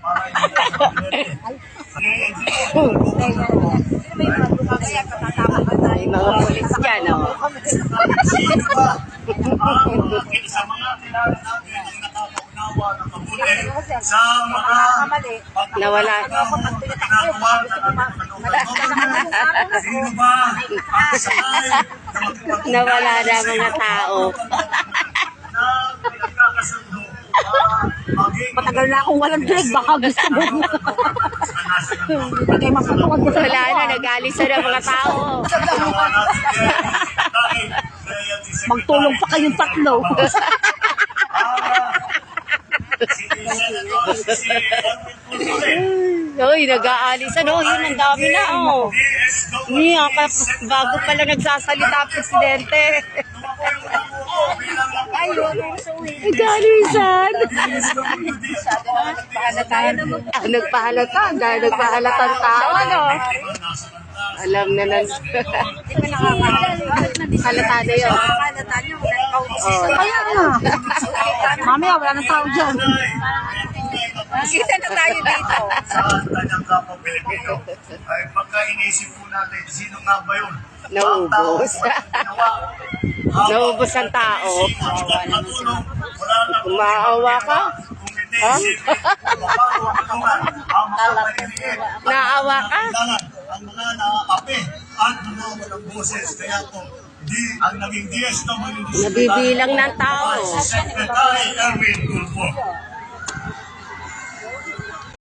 para hindi ka Ay, mga pulis dyan, oh. sino ba sa mga kilala natin ang nakakaunawa ng mabuti sa mga Nawala. ginagawa na sino ba ang sanay Nawala na mga tao. na pinagkakasundo maging Matagal na akong walang drink, baka gusto mo. Hindi kayo mapatuwag ko. Wala na, nag-alis na mga tao. Magtulong pa kayong tatlo. Uy, nag-aalis na, no? Yun, ang dami na, oh. Bago pala nagsasalita ang presidente. Nag-aalisan. Nagpahalata. Dahil nagpahalatang tao, ano? Alam na lang. Halata na yun. Oh. Kaya nga. Mamaya, wala nang tao dyan. Kita na tayo dito. Sa kanyang kapwa Pilipino ay pagka inisip po natin sino nga ba yun? Naubos. Naubos ang tao. Umaawa ka? Ha? Naawa ka? Ang mga nakakape at mga walang boses. Kaya po, ang naging DSWD Nabibilang ng tao. Secretary Erwin Tulfo.